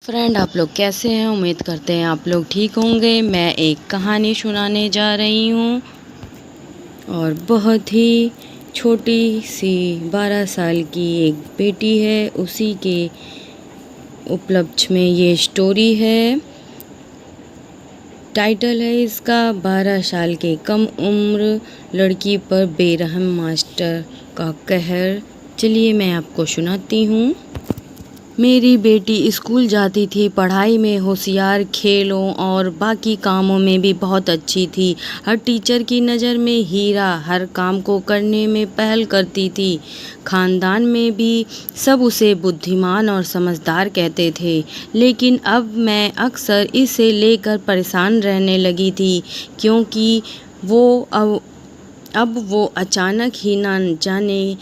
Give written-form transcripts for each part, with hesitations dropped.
Friend, आप लोग कैसे हैं? उम्मीद करते हैं आप लोग ठीक होंगे। मैं एक कहानी सुनाने जा रही हूँ और बहुत ही छोटी सी 12 साल की एक बेटी है, उसी के उपलक्ष्य में ये स्टोरी है। टाइटल है इसका 12 साल के कम उम्र लड़की पर बेरहम मास्टर का कहर। चलिए मैं आपको सुनाती हूँ। मेरी बेटी स्कूल जाती थी, पढ़ाई में होशियार, खेलों और बाकी कामों में भी बहुत अच्छी थी। हर टीचर की नज़र में हीरा, हर काम को करने में पहल करती थी। खानदान में भी सब उसे बुद्धिमान और समझदार कहते थे। लेकिन अब मैं अक्सर इसे लेकर परेशान रहने लगी थी, क्योंकि अब वो अचानक ही ना जाने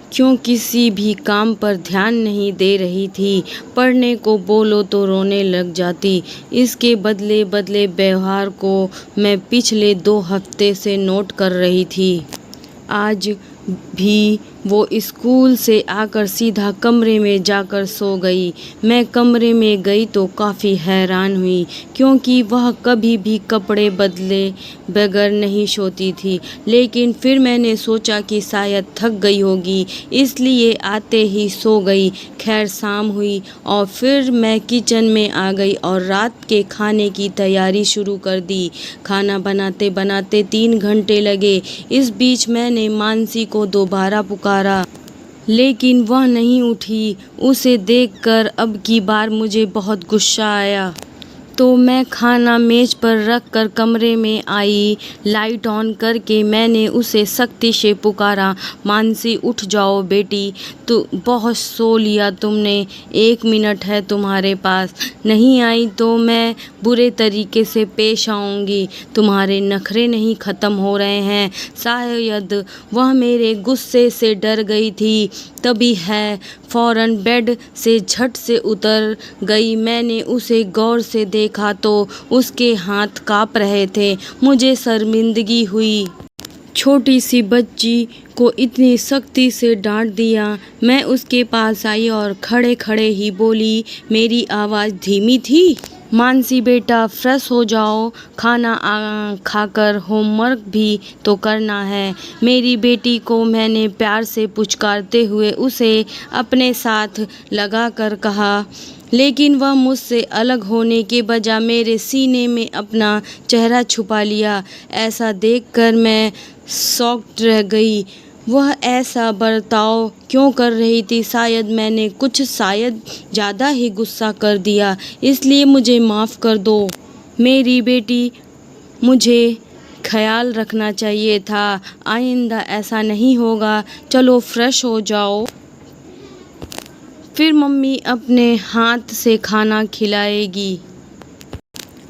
क्यों किसी भी काम पर ध्यान नहीं दे रही थी। पढ़ने को बोलो तो रोने लग जाती। इसके बदले बदले व्यवहार को मैं पिछले 2 हफ्ते से नोट कर रही थी। आज भी वो स्कूल से आकर सीधा कमरे में जाकर सो गई। मैं कमरे में गई तो काफ़ी हैरान हुई, क्योंकि वह कभी भी कपड़े बदले बगैर नहीं सोती थी। लेकिन फिर मैंने सोचा कि शायद थक गई होगी, इसलिए आते ही सो गई। खैर, शाम हुई और फिर मैं किचन में आ गई और रात के खाने की तैयारी शुरू कर दी। खाना बनाते बनाते 3 घंटे लगे। इस बीच मैंने मानसी को दोबारा पुकारा, लेकिन वह नहीं उठी। उसे देखकर अब की बार मुझे बहुत गुस्सा आया, तो मैं खाना मेज पर रख कर कमरे में आई। लाइट ऑन करके मैंने उसे सख्ती से पुकारा, मानसी उठ जाओ बेटी, तो बहुत सो लिया तुमने, 1 मिनट है तुम्हारे पास। नहीं आई तो मैं बुरे तरीके से पेश आऊँगी। तुम्हारे नखरे नहीं ख़त्म हो रहे हैं। शायद वह मेरे गुस्से से डर गई थी, तभी है फ़ौरन बेड से झट से उतर गई। मैंने उसे गौर से देखा तो उसके हाथ काँप रहे थे। मुझे शर्मिंदगी हुई। छोटी सी बच्ची को इतनी सख्ती से डांट दिया। मैं उसके पास आई और खड़े खड़े ही बोली, मेरी आवाज़ धीमी थी? मानसी बेटा, फ्रेश हो जाओ, खाना खाकर होमवर्क भी तो करना है। मेरी बेटी को मैंने प्यार से पुचकारते हुए उसे अपने साथ लगाकर कहा, लेकिन वह मुझसे अलग होने के बजाय मेरे सीने में अपना चेहरा छुपा लिया। ऐसा देखकर मैं शॉक्ड रह गई। वह ऐसा बर्ताव क्यों कर रही थी? शायद मैंने शायद ज़्यादा ही गुस्सा कर दिया, इसलिए मुझे माफ़ कर दो मेरी बेटी। मुझे ख्याल रखना चाहिए था। आइंदा ऐसा नहीं होगा। चलो फ्रेश हो जाओ, फिर मम्मी अपने हाथ से खाना खिलाएगी।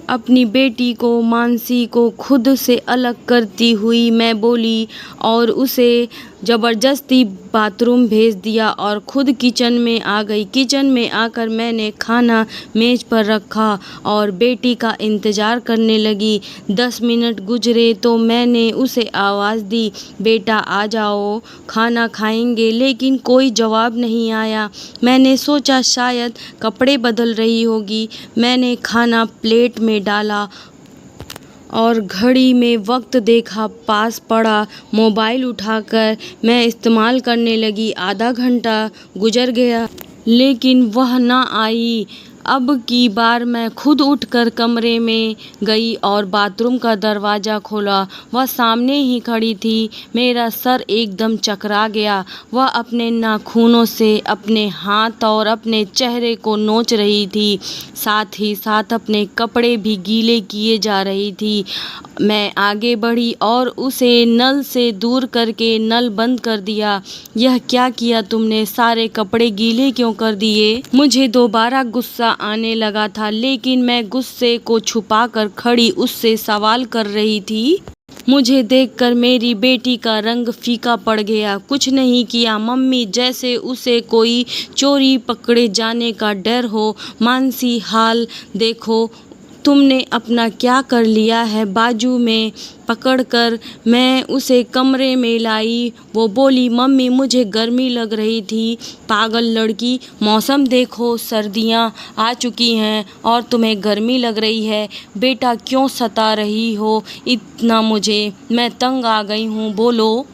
अपनी बेटी को, मानसी को खुद से अलग करती हुई मैं बोली और उसे ज़बरदस्ती बाथरूम भेज दिया और खुद किचन में आ गई। किचन में आकर मैंने खाना मेज पर रखा और बेटी का इंतज़ार करने लगी। 10 मिनट गुजरे तो मैंने उसे आवाज़ दी, बेटा आ जाओ, खाना खाएंगे। लेकिन कोई जवाब नहीं आया। मैंने सोचा शायद कपड़े बदल रही होगी। मैंने खाना प्लेट में डाला और घड़ी में वक्त देखा, पास पड़ा। मोबाइल उठाकर मैं इस्तेमाल करने लगी। आधा घंटा गुजर गया, लेकिन वह ना आई। अब की बार मैं खुद उठकर कमरे में गई और बाथरूम का दरवाज़ा खोला। वह सामने ही खड़ी थी। मेरा सर एकदम चकरा गया। वह अपने नाखूनों से अपने हाथ और अपने चेहरे को नोच रही थी, साथ ही साथ अपने कपड़े भी गीले किए जा रही थी। मैं आगे बढ़ी और उसे नल से दूर करके नल बंद कर दिया। यह क्या किया तुमने? सारे कपड़े गीले क्यों कर दिए? मुझे दोबारा गुस्सा आने लगा था, लेकिन मैं गुस्से को छुपाकर खड़ी उससे सवाल कर रही थी। मुझे देखकर मेरी बेटी का रंग फीका पड़ गया। कुछ नहीं किया मम्मी, जैसे उसे कोई चोरी पकड़े जाने का डर हो। मानसी, हाल देखो तुमने अपना क्या कर लिया है? बाजू में पकड़कर मैं उसे कमरे में लाई। वो बोली, मम्मी मुझे गर्मी लग रही थी। पागल लड़की, मौसम देखो, सर्दियाँ आ चुकी हैं और तुम्हें गर्मी लग रही है। बेटा क्यों सता रही हो इतना मुझे? मैं तंग आ गई हूँ, बोलो।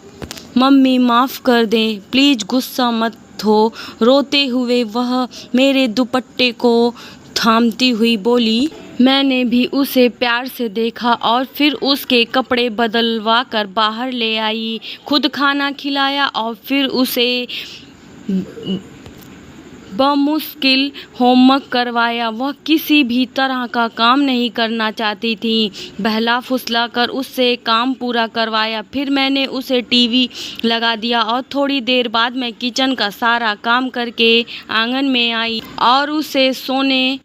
मम्मी माफ़ कर दें, प्लीज़ गुस्सा मत हो। रोते हुए वह मेरे दुपट्टे को थामती हुई बोली। मैंने भी उसे प्यार से देखा और फिर उसके कपड़े बदलवा कर बाहर ले आई, खुद खाना खिलाया और फिर उसे बमुश्किल होमवर्क करवाया। वह किसी भी तरह का काम नहीं करना चाहती थी। बहला फुसला कर उससे काम पूरा करवाया। फिर मैंने उसे टीवी लगा दिया और थोड़ी देर बाद मैं किचन का सारा काम करके आंगन में आई और उसे सोने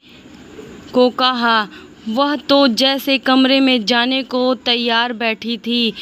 को कहा। वह तो जैसे कमरे में जाने को तैयार बैठी थी।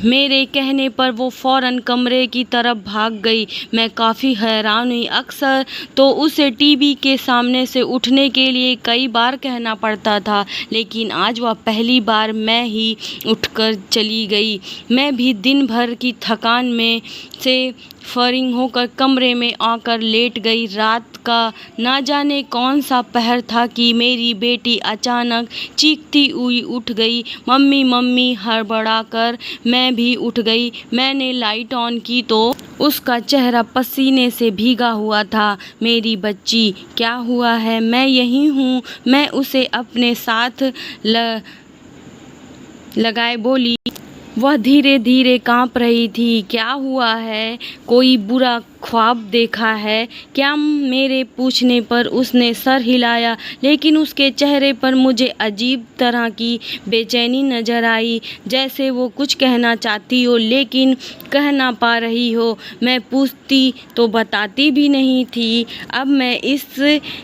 मेरे कहने पर वो फ़ौरन कमरे की तरफ भाग गई। मैं काफ़ी हैरान हुई। अक्सर तो उसे टीवी के सामने से उठने के लिए कई बार कहना पड़ता था, लेकिन आज वह पहली बार मैं ही उठकर चली गई। मैं भी दिन भर की थकान में से फरिंग होकर कमरे में आकर लेट गई। रात का ना जाने कौन सा पहर था कि मेरी बेटी अचानक चीखती हुई उठ गई। मम्मी मम्मी हड़बड़ाकर मैं भी उठ गई। मैंने लाइट ऑन की तो उसका चेहरा पसीने से भीगा हुआ था। मेरी बच्ची, क्या हुआ है? मैं यहीं हूँ। मैं उसे अपने साथ लगाए बोली। वह धीरे धीरे कांप रही थी। क्या हुआ है? कोई बुरा ख्वाब देखा है क्या? मेरे पूछने पर उसने सर हिलाया, लेकिन उसके चेहरे पर मुझे अजीब तरह की बेचैनी नजर आई, जैसे वो कुछ कहना चाहती हो लेकिन कह ना पा रही हो। मैं पूछती तो बताती भी नहीं थी। अब मैं इस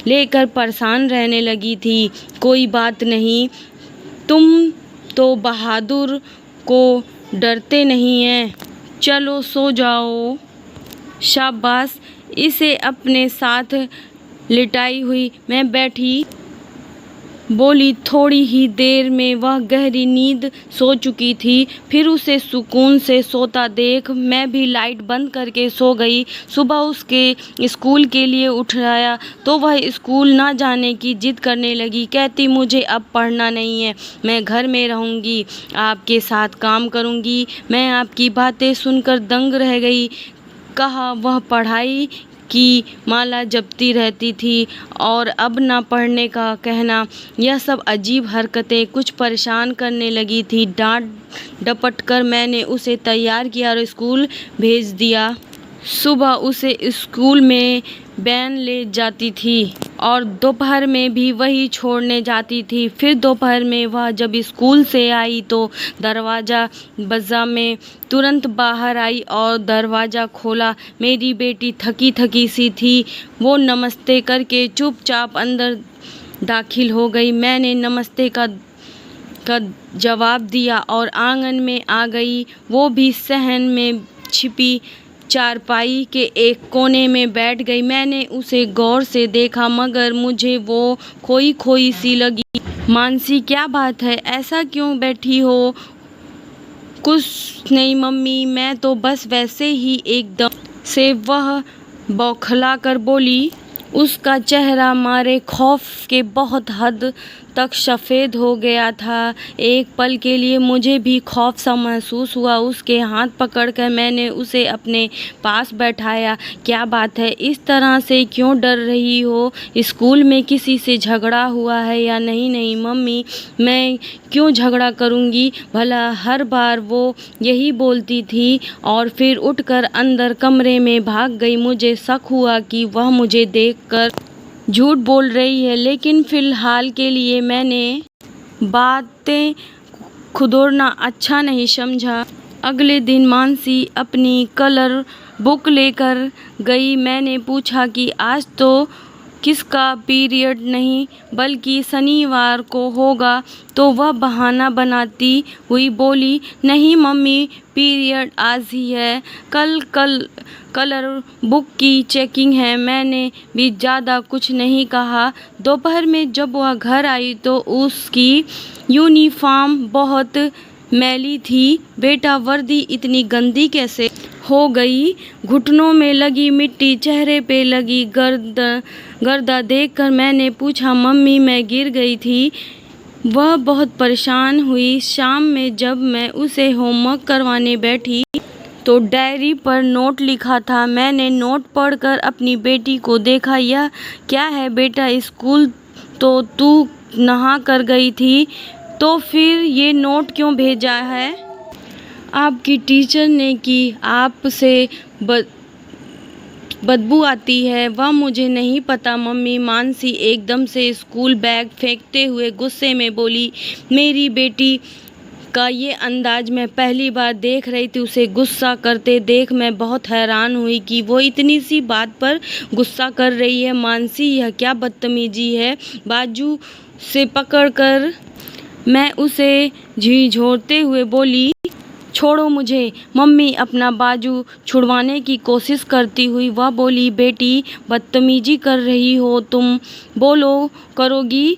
लेकर परेशान रहने लगी थी। कोई बात नहीं, तुम तो बहादुर को डरते नहीं हैं। चलो सो जाओ। शाबाश। इसे अपने साथ लिटाई हुई मैं बैठी बोली। थोड़ी ही देर में वह गहरी नींद सो चुकी थी। फिर उसे सुकून से सोता देख मैं भी लाइट बंद करके सो गई। सुबह उसके स्कूल के लिए उठाया तो वह स्कूल ना जाने की जिद करने लगी। कहती, मुझे अब पढ़ना नहीं है, मैं घर में रहूँगी, आपके साथ काम करूँगी। मैं आपकी बातें सुनकर दंग रह गई। कहा वह पढ़ाई की माला जपती रहती थी और अब ना पढ़ने का कहना। यह सब अजीब हरकतें कुछ परेशान करने लगी थी। डांट डपट कर मैंने उसे तैयार किया और स्कूल भेज दिया। सुबह उसे स्कूल में वैन ले जाती थी और दोपहर में भी वही छोड़ने जाती थी। फिर दोपहर में वह जब स्कूल से आई तो दरवाज़ा बजा में तुरंत बाहर आई और दरवाज़ा खोला। मेरी बेटी थकी थकी सी थी। वो नमस्ते करके चुपचाप अंदर दाखिल हो गई। मैंने नमस्ते का जवाब दिया और आंगन में आ गई। वो भी सहन में छिपी चारपाई के एक कोने में बैठ गई। मैंने उसे गौर से देखा मगर मुझे वो खोई खोई सी लगी। मानसी, क्या बात है? ऐसा क्यों बैठी हो? कुछ नहीं मम्मी, मैं तो बस वैसे ही एकदम से वह बौखला कर बोली। उसका चेहरा मारे खौफ के बहुत हद तक सफ़ेद हो गया था। एक पल के लिए मुझे भी खौफ सा महसूस हुआ। उसके हाथ पकड़कर मैंने उसे अपने पास बैठाया। क्या बात है? इस तरह से क्यों डर रही हो? स्कूल में किसी से झगड़ा हुआ है या नहीं? नहीं मम्मी, मैं क्यों झगड़ा करूँगी भला? हर बार वो यही बोलती थी और फिर उठकर अंदर कमरे में भाग गई। मुझे शक हुआ कि वह मुझे देखकर झूठ बोल रही है, लेकिन फ़िलहाल के लिए मैंने बातें खुदोरना अच्छा नहीं समझा। अगले दिन मानसी अपनी कलर बुक लेकर गई। मैंने पूछा कि आज तो किसका पीरियड नहीं बल्कि शनिवार को होगा, तो वह बहाना बनाती हुई बोली, नहीं मम्मी, पीरियड आज ही है, कल कलर बुक की चेकिंग है। मैंने भी ज़्यादा कुछ नहीं कहा। दोपहर में जब वह घर आई तो उसकी यूनिफॉर्म बहुत मैली थी। बेटा, वर्दी इतनी गंदी कैसे हो गई? घुटनों में लगी मिट्टी, चेहरे पे लगी गर्दा देखकर मैंने पूछा, मम्मी, मैं गिर गई थी। वह बहुत परेशान हुई। शाम में जब मैं उसे होमवर्क करवाने बैठी तो डायरी पर नोट लिखा था। मैंने नोट पढ़कर अपनी बेटी को देखा। यह क्या है बेटा? स्कूल तो तू नहा कर गई थी, तो फिर ये नोट क्यों भेजा है? आपकी टीचर ने कि आपसे बदबू आती है। वह मुझे नहीं पता मम्मी। मानसी एकदम से स्कूल बैग फेंकते हुए गुस्से में बोली। मेरी बेटी का ये अंदाज मैं पहली बार देख रही थी। उसे गुस्सा करते देख मैं बहुत हैरान हुई कि वो इतनी सी बात पर गुस्सा कर रही है। मानसी, यह क्या बदतमीजी है? बाजू से पकड़कर मैं उसे झिझोड़ते हुए बोली, छोड़ो मुझे। मम्मी अपना बाजू छुड़वाने की कोशिश करती हुई वह बोली, बेटी, बदतमीजी कर रही हो तुम, बोलो करोगी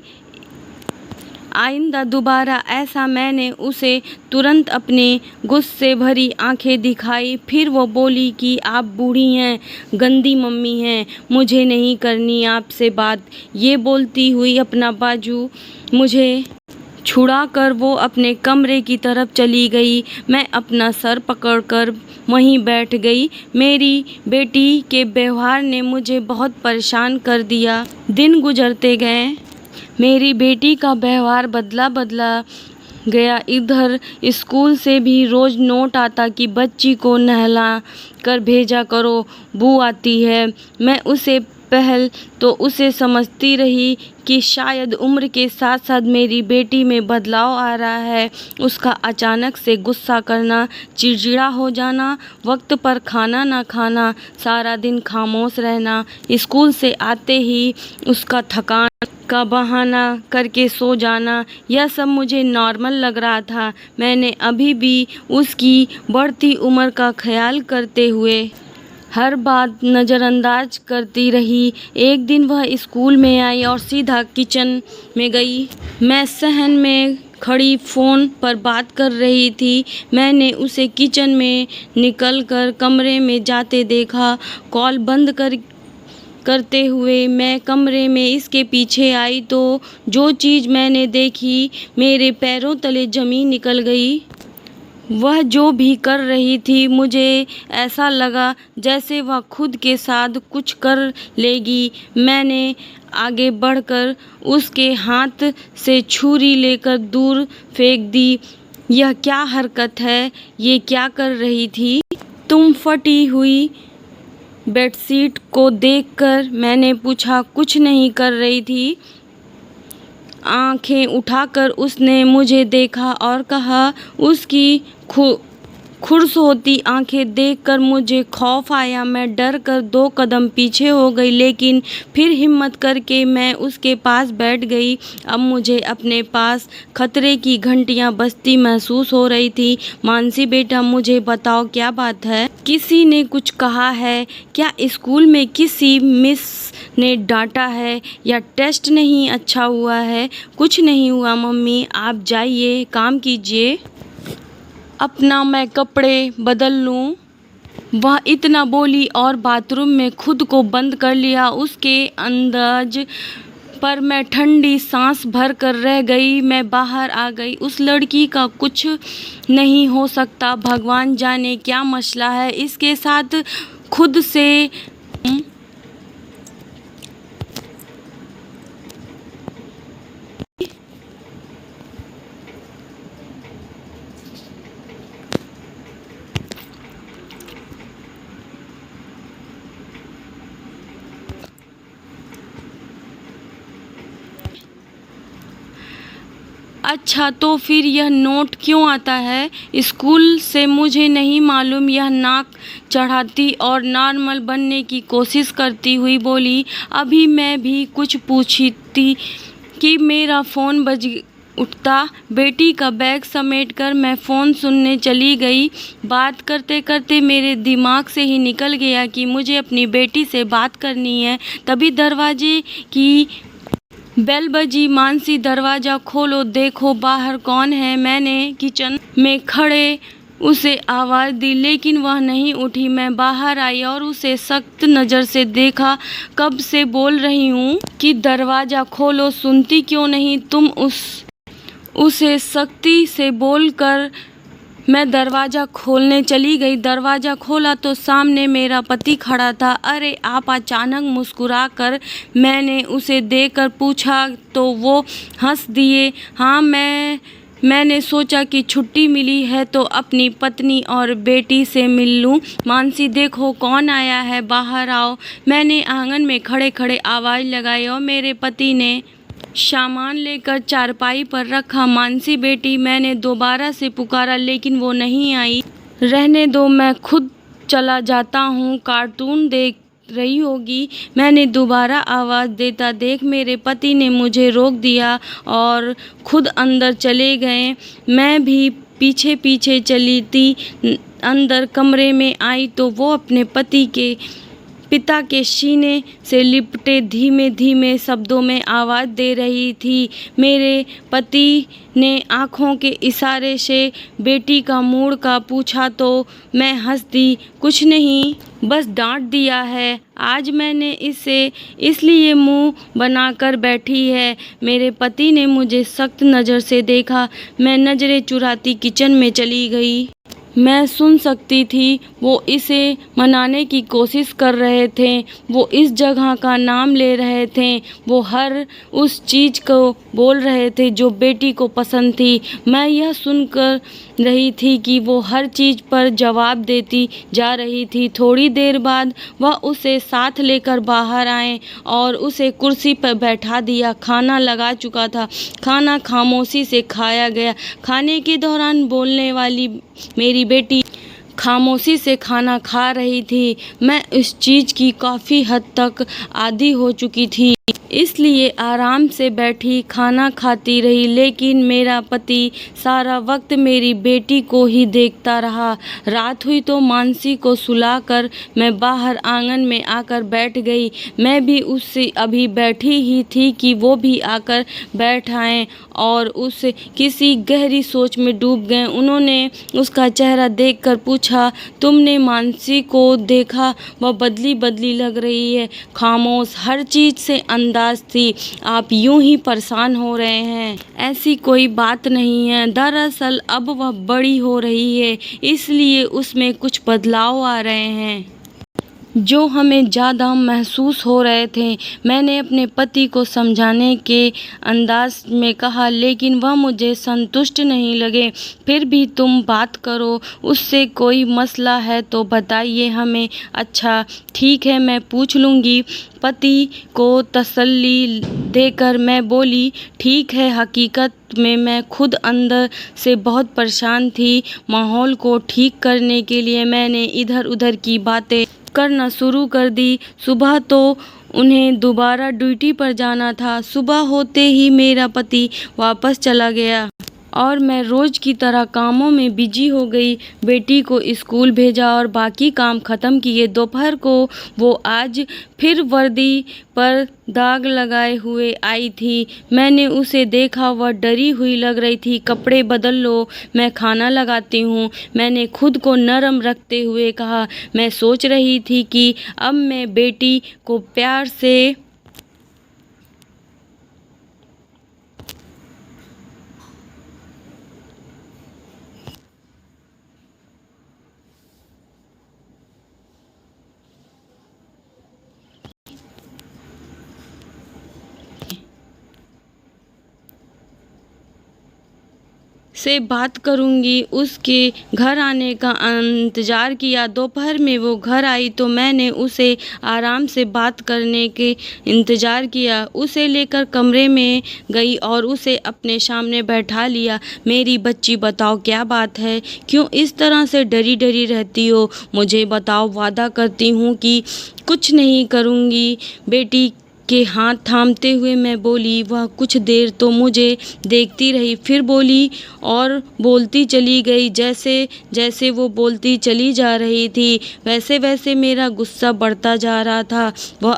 आइंदा दोबारा ऐसा? मैंने उसे तुरंत अपने गुस्से भरी आंखें दिखाई। फिर वो बोली कि आप बूढ़ी हैं, गंदी मम्मी हैं, मुझे नहीं करनी आपसे बात। ये बोलती हुई अपना बाजू मुझे छुड़ाकर वो अपने कमरे की तरफ चली गई। मैं अपना सर पकड़कर वहीं बैठ गई। मेरी बेटी के व्यवहार ने मुझे बहुत परेशान कर दिया। दिन गुजरते गए, मेरी बेटी का व्यवहार बदला गया। इधर स्कूल से भी रोज़ नोट आता कि बच्ची को नहला कर भेजा करो, बू आती है। मैं उसे पहल तो उसे समझती रही कि शायद उम्र के साथ साथ मेरी बेटी में बदलाव आ रहा है। उसका अचानक से गुस्सा करना, चिड़चिड़ा हो जाना, वक्त पर खाना ना खाना, सारा दिन खामोश रहना, स्कूल से आते ही उसका थकान का बहाना करके सो जाना, यह सब मुझे नॉर्मल लग रहा था। मैंने अभी भी उसकी बढ़ती उम्र का ख्याल करते हुए हर बात नज़रअंदाज करती रही। एक दिन वह स्कूल में आई और सीधा किचन में गई। मैं सहन में खड़ी फ़ोन पर बात कर रही थी। मैंने उसे किचन में निकलकर कमरे में जाते देखा। कॉल बंद करते हुए मैं कमरे में इसके पीछे आई तो जो चीज़ मैंने देखी, मेरे पैरों तले ज़मीन निकल गई। वह जो भी कर रही थी, मुझे ऐसा लगा जैसे वह खुद के साथ कुछ कर लेगी। मैंने आगे बढ़कर उसके हाथ से छुरी लेकर दूर फेंक दी। यह क्या हरकत है? ये क्या कर रही थी तुम? फटी हुई बेडशीट को देखकर मैंने पूछा। कुछ नहीं कर रही थी। आंखें उठाकर उसने मुझे देखा और कहा। उसकी खुर्स होती आंखें देखकर मुझे खौफ आया। मैं डर कर 2 कदम पीछे हो गई, लेकिन फिर हिम्मत करके मैं उसके पास बैठ गई। अब मुझे अपने पास खतरे की घंटियां बजती महसूस हो रही थी। मानसी बेटा, मुझे बताओ क्या बात है? किसी ने कुछ कहा है क्या? स्कूल में किसी मिस ने डांटा है या टेस्ट नहीं अच्छा हुआ है? कुछ नहीं हुआ मम्मी, आप जाइए, काम कीजिए, अपना मैं कपड़े बदल लूँ। वह इतना बोली और बाथरूम में खुद को बंद कर लिया। उसके अंदाज पर मैं ठंडी सांस भर कर रह गई। मैं बाहर आ गई। उस लड़की का कुछ नहीं हो सकता। भगवान जाने क्या मसला है इसके साथ। खुद से अच्छा, तो फिर यह नोट क्यों आता है? स्कूल से मुझे नहीं मालूम। यह नाक चढ़ाती और नॉर्मल बनने की कोशिश करती हुई बोली। अभी मैं भी कुछ पूछती कि मेरा फ़ोन बज उठता। बेटी का बैग समेटकर मैं फ़ोन सुनने चली गई। बात करते करते मेरे दिमाग से ही निकल गया कि मुझे अपनी बेटी से बात करनी है। तभी दरवाजे की बेल बजी। मानसी, दरवाज़ा खोलो, देखो बाहर कौन है। मैंने किचन में खड़े उसे आवाज़ दी, लेकिन वह नहीं उठी। मैं बाहर आई और उसे सख्त नज़र से देखा। कब से बोल रही हूँ कि दरवाज़ा खोलो, सुनती क्यों नहीं तुम? उसे सख्ती से बोलकर मैं दरवाज़ा खोलने चली गई। दरवाज़ा खोला तो सामने मेरा पति खड़ा था। अरे आप! अचानक मुस्कुराकर मैंने उसे देखकर पूछा तो वो हंस दिए। हाँ, मैंने सोचा कि छुट्टी मिली है तो अपनी पत्नी और बेटी से मिल लूँ। मानसी, देखो कौन आया है, बाहर आओ। मैंने आंगन में खड़े खड़े आवाज़ लगाई और मेरे पति ने सामान लेकर चारपाई पर रखा। मानसी बेटी, मैंने दोबारा से पुकारा लेकिन वो नहीं आई। रहने दो, मैं खुद चला जाता हूँ, कार्टून देख रही होगी। मैंने दोबारा आवाज़ देता देख मेरे पति ने मुझे रोक दिया और खुद अंदर चले गए। मैं भी पीछे पीछे चली थी। अंदर कमरे में आई तो वो अपने पिता के सीने से लिपटे धीमे धीमे शब्दों में आवाज़ दे रही थी। मेरे पति ने आँखों के इशारे से बेटी का मूड का पूछा तो मैं हंस दी। कुछ नहीं, बस डांट दिया है। आज मैंने इसे इसलिए मुंह बनाकर बैठी है। मेरे पति ने मुझे सख्त नज़र से देखा। मैं नज़रें चुराती किचन में चली गई। मैं सुन सकती थी वो इसे मनाने की कोशिश कर रहे थे। वो इस जगह का नाम ले रहे थे। वो हर उस चीज़ को बोल रहे थे जो बेटी को पसंद थी। मैं यह सुनकर रही थी कि वो हर चीज़ पर जवाब देती जा रही थी। थोड़ी देर बाद वह उसे साथ लेकर बाहर आए और उसे कुर्सी पर बैठा दिया। खाना लगा चुका था। खाना खामोशी से खाया गया। खाने के दौरान बोलने वाली मेरी बेटी खामोशी से खाना खा रही थी। मैं इस चीज़ की काफ़ी हद तक आदी हो चुकी थी, इसलिए आराम से बैठी खाना खाती रही। लेकिन मेरा पति सारा वक्त मेरी बेटी को ही देखता रहा। रात हुई तो मानसी को सुलाकर मैं बाहर आंगन में आकर बैठ गई। मैं भी उससे अभी बैठी ही थी कि वो भी आकर बैठ आए और उस किसी गहरी सोच में डूब गए। उन्होंने उसका चेहरा देखकर पूछा, तुमने मानसी को देखा? वह बदली बदली लग रही है, खामोश, हर चीज़ से अंदाज थी। आप यूं ही परेशान हो रहे हैं? ऐसी कोई बात नहीं है। दरअसल अब वह बड़ी हो रही है, इसलिए उसमें कुछ बदलाव आ रहे हैं जो हमें ज़्यादा महसूस हो रहे थे। मैंने अपने पति को समझाने के अंदाज में कहा, लेकिन वह मुझे संतुष्ट नहीं लगे। फिर भी तुम बात करो, उससे कोई मसला है तो बताइए हमें। अच्छा ठीक है, मैं पूछ लूँगी। पति को तसल्ली देकर मैं बोली, ठीक है। हकीकत में मैं खुद अंदर से बहुत परेशान थी। माहौल को ठीक करने के लिए मैंने इधर उधर की बातें करना शुरू कर दी। सुबह तो उन्हें दोबारा ड्यूटी पर जाना था। सुबह होते ही मेरा पति वापस चला गया और मैं रोज़ की तरह कामों में बिजी हो गई। बेटी को स्कूल भेजा और बाकी काम ख़त्म किए। दोपहर को वो आज फिर वर्दी पर दाग लगाए हुए आई थी। मैंने उसे देखा, वह डरी हुई लग रही थी। कपड़े बदल लो, मैं खाना लगाती हूँ, मैंने खुद को नरम रखते हुए कहा। मैं सोच रही थी कि अब मैं बेटी को प्यार से से बात करूंगी। उसके घर आने का इंतज़ार किया। दोपहर में वो घर आई तो मैंने उसे आराम से बात करने के इंतज़ार किया। उसे लेकर कमरे में गई और उसे अपने सामने बैठा लिया। मेरी बच्ची, बताओ क्या बात है? क्यों इस तरह से डरी डरी रहती हो? मुझे बताओ, वादा करती हूँ कि कुछ नहीं करूँगी। बेटी के हाथ थामते हुए मैं बोली। वह कुछ देर तो मुझे देखती रही, फिर बोली और बोलती चली गई। जैसे जैसे वो बोलती चली जा रही थी, वैसे वैसे मेरा गुस्सा बढ़ता जा रहा था। वह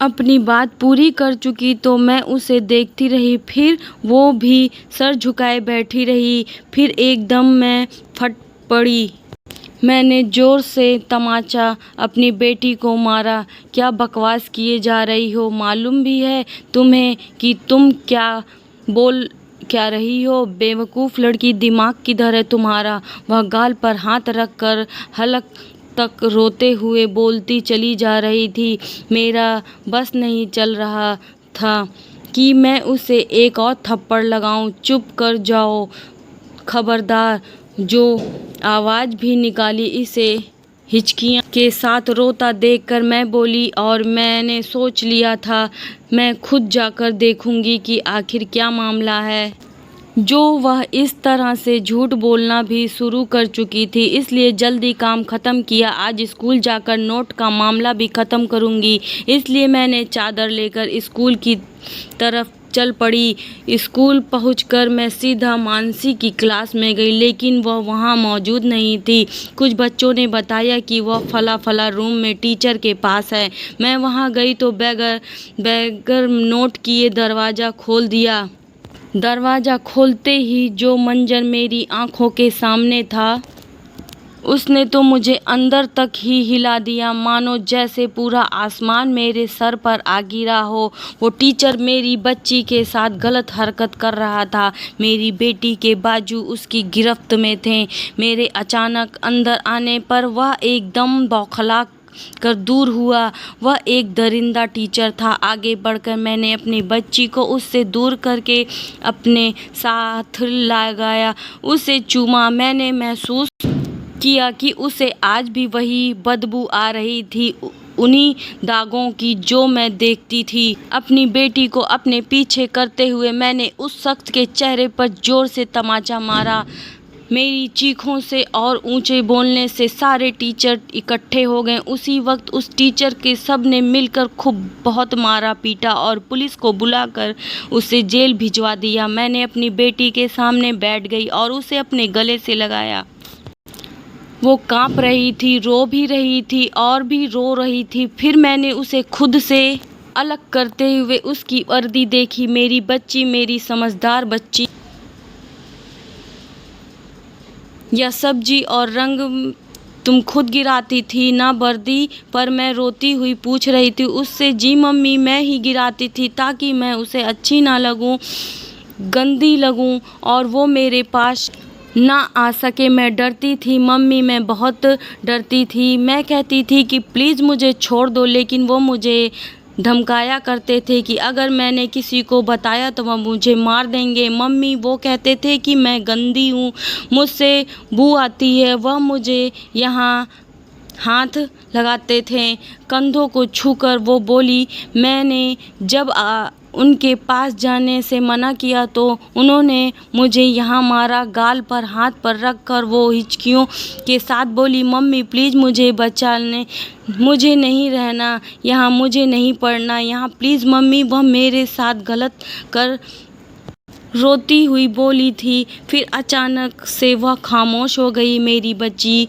अपनी बात पूरी कर चुकी तो मैं उसे देखती रही, फिर वो भी सर झुकाए बैठी रही। फिर एकदम मैं फट पड़ी। मैंने ज़ोर से तमाचा अपनी बेटी को मारा। क्या बकवास किए जा रही हो? मालूम भी है तुम्हें कि तुम क्या बोल क्या रही हो? बेवकूफ़ लड़की, दिमाग किधर है तुम्हारा? वह गाल पर हाथ रख कर हलक तक रोते हुए बोलती चली जा रही थी। मेरा बस नहीं चल रहा था कि मैं उसे एक और थप्पड़ लगाऊं। चुप कर जाओ, खबरदार। जो आवाज़ भी निकाली इसे हिचकियाँ के साथ रोता देखकर मैं बोली, और मैंने सोच लिया था मैं खुद जाकर देखूंगी कि आखिर क्या मामला है। जो वह इस तरह से झूठ बोलना भी शुरू कर चुकी थी, इसलिए जल्दी काम ख़त्म किया। आज स्कूल जाकर नोट का मामला भी ख़त्म करूंगी। इसलिए मैंने चादर लेकर स्कूल की तरफ चल पड़ी। स्कूल पहुंचकर मैं सीधा मानसी की क्लास में गई, लेकिन वह वहां मौजूद नहीं थी। कुछ बच्चों ने बताया कि वह फला रूम में टीचर के पास है। मैं वहां गई तो बगैर नोट किए दरवाज़ा खोल दिया। दरवाज़ा खोलते ही जो मंजर मेरी आंखों के सामने था, उसने तो मुझे अंदर तक ही हिला दिया, मानो जैसे पूरा आसमान मेरे सर पर आ गिरा हो। वो टीचर मेरी बच्ची के साथ गलत हरकत कर रहा था। मेरी बेटी के बाजू उसकी गिरफ्त में थे। मेरे अचानक अंदर आने पर वह एकदम बौखला कर दूर हुआ। वह एक दरिंदा टीचर था। आगे बढ़कर मैंने अपनी बच्ची को उससे दूर करके अपने साथ लगाया, उसे चूमा। मैंने महसूस किया कि उसे आज भी वही बदबू आ रही थी, उन्हीं दागों की जो मैं देखती थी। अपनी बेटी को अपने पीछे करते हुए मैंने उस शख्स के चेहरे पर जोर से तमाचा मारा। मेरी चीखों से और ऊंचे बोलने से सारे टीचर इकट्ठे हो गए। उसी वक्त उस टीचर के सब ने मिलकर खूब बहुत मारा पीटा और पुलिस को बुलाकर उसे जेल भिजवा दिया। मैंने अपनी बेटी के सामने बैठ गई और उसे अपने गले से लगाया। वो कांप रही थी, रो भी रही थी और भी रो रही थी। फिर मैंने उसे खुद से अलग करते हुए उसकी वर्दी देखी। मेरी बच्ची, मेरी समझदार बच्ची, यह सब्जी और रंग तुम खुद गिराती थी ना वर्दी पर? मैं रोती हुई पूछ रही थी उससे। जी मम्मी, मैं ही गिराती थी ताकि मैं उसे अच्छी ना लगूं, गंदी लगूं और वो मेरे पास ना आ सके। मैं डरती थी मम्मी, मैं बहुत डरती थी। मैं कहती थी कि प्लीज़ मुझे छोड़ दो, लेकिन वो मुझे धमकाया करते थे कि अगर मैंने किसी को बताया तो वह मुझे मार देंगे। मम्मी, वो कहते थे कि मैं गंदी हूँ, मुझसे बू आती है। वह मुझे यहाँ हाथ लगाते थे, कंधों को छूकर। वो बोली, मैंने जब उनके पास जाने से मना किया तो उन्होंने मुझे यहाँ मारा। गाल पर हाथ पर रख कर वो हिचकियों के साथ बोली, मम्मी प्लीज़ मुझे बचा लें, मुझे नहीं रहना यहाँ, मुझे नहीं पढ़ना यहाँ, प्लीज़ मम्मी। वह मेरे साथ गलत कर रोती हुई बोली थी। फिर अचानक से वह खामोश हो गई। मेरी बच्ची,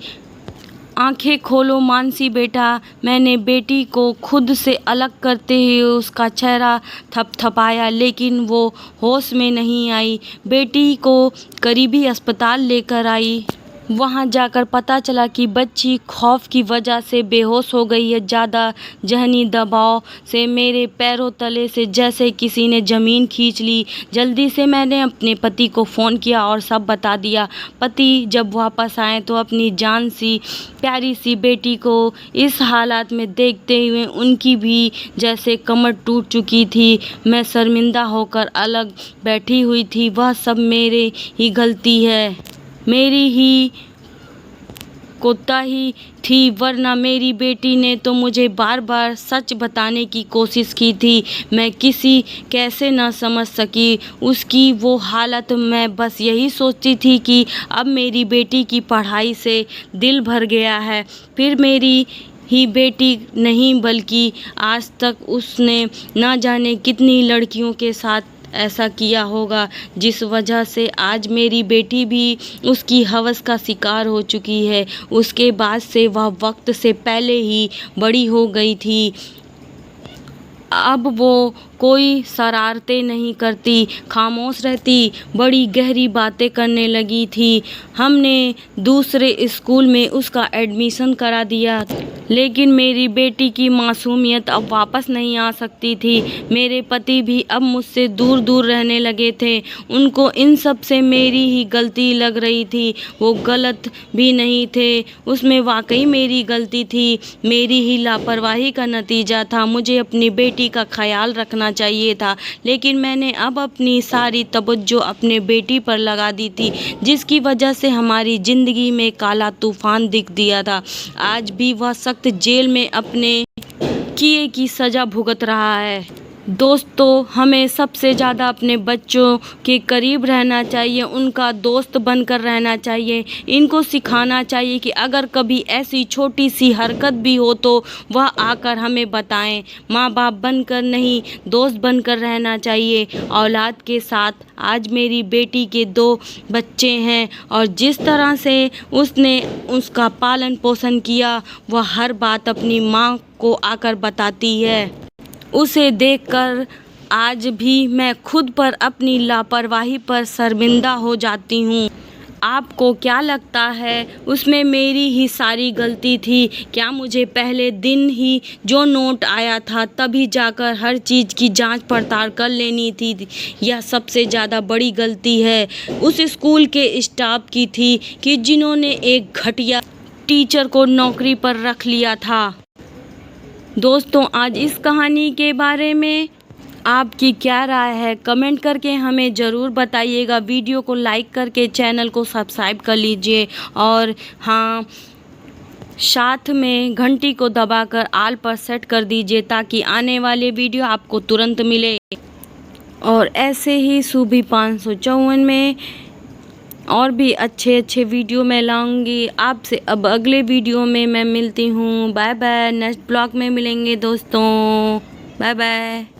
आंखें खोलो मानसी बेटा। मैंने बेटी को खुद से अलग करते हुए उसका चेहरा थपथपाया, लेकिन वो होश में नहीं आई। बेटी को करीबी अस्पताल लेकर आई। वहाँ जाकर पता चला कि बच्ची खौफ की वजह से बेहोश हो गई है। ज़्यादा ज़हनी दबाव से मेरे पैरों तले से जैसे किसी ने ज़मीन खींच ली। जल्दी से मैंने अपने पति को फ़ोन किया और सब बता दिया। पति जब वापस आए तो अपनी जान सी प्यारी सी बेटी को इस हालात में देखते हुए उनकी भी जैसे कमर टूट चुकी थी। मैं शर्मिंदा होकर अलग बैठी हुई थी। वह सब मेरी ही गलती है, मेरी ही कोताही थी, वरना मेरी बेटी ने तो मुझे बार बार सच बताने की कोशिश की थी। मैं किसी कैसे न समझ सकी उसकी वो हालत। मैं बस यही सोचती थी कि अब मेरी बेटी की पढ़ाई से दिल भर गया है। फिर मेरी ही बेटी नहीं बल्कि आज तक उसने ना जाने कितनी लड़कियों के साथ ऐसा किया होगा, जिस वजह से आज मेरी बेटी भी उसकी हवस का शिकार हो चुकी है। उसके बाद से वह वक्त से पहले ही बड़ी हो गई थी। अब वो कोई शरारतें नहीं करती, खामोश रहती, बड़ी गहरी बातें करने लगी थी। हमने दूसरे स्कूल में उसका एडमिशन करा दिया, लेकिन मेरी बेटी की मासूमियत अब वापस नहीं आ सकती थी। मेरे पति भी अब मुझसे दूर दूर रहने लगे थे। उनको इन सब से मेरी ही गलती लग रही थी। वो गलत भी नहीं थे, उसमें वाकई मेरी गलती थी। मेरी ही लापरवाही का नतीजा था। मुझे अपनी बेटी का ख्याल रखना चाहिए था, लेकिन मैंने अब अपनी सारी तवज्जो अपने बेटी पर लगा दी थी, जिसकी वजह से हमारी ज़िंदगी में काला तूफान दिख दिया था। आज भी वह सख्त जेल में अपने किए की सज़ा भुगत रहा है। दोस्तों, हमें सबसे ज़्यादा अपने बच्चों के करीब रहना चाहिए, उनका दोस्त बनकर रहना चाहिए। इनको सिखाना चाहिए कि अगर कभी ऐसी छोटी सी हरकत भी हो तो वह आकर हमें बताएं। माँ बाप बनकर नहीं, दोस्त बनकर रहना चाहिए औलाद के साथ। आज मेरी बेटी के 2 बच्चे हैं और जिस तरह से उसने उसका पालन पोषण किया, वह हर बात अपनी माँ को आकर बताती है। उसे देखकर आज भी मैं खुद पर अपनी लापरवाही पर शर्मिंदा हो जाती हूँ। आपको क्या लगता है उसमें मेरी ही सारी गलती थी? क्या मुझे पहले दिन ही जो नोट आया था तभी जाकर हर चीज़ की जांच पड़ताल कर लेनी थी? यह सबसे ज़्यादा बड़ी गलती है उस स्कूल के स्टाफ की थी कि जिन्होंने एक घटिया टीचर को नौकरी पर रख लिया था। दोस्तों, आज इस कहानी के बारे में आपकी क्या राय है? कमेंट करके हमें ज़रूर बताइएगा। वीडियो को लाइक करके चैनल को सब्सक्राइब कर लीजिए और हाँ, साथ में घंटी को दबाकर ऑल पर सेट कर दीजिए ताकि आने वाले वीडियो आपको तुरंत मिले। और ऐसे ही सूबी 554 में और भी अच्छे वीडियो मैं लाऊंगी आपसे। अब अगले वीडियो में मैं मिलती हूँ। Bye bye. नेक्स्ट ब्लॉग में मिलेंगे दोस्तों। Bye bye.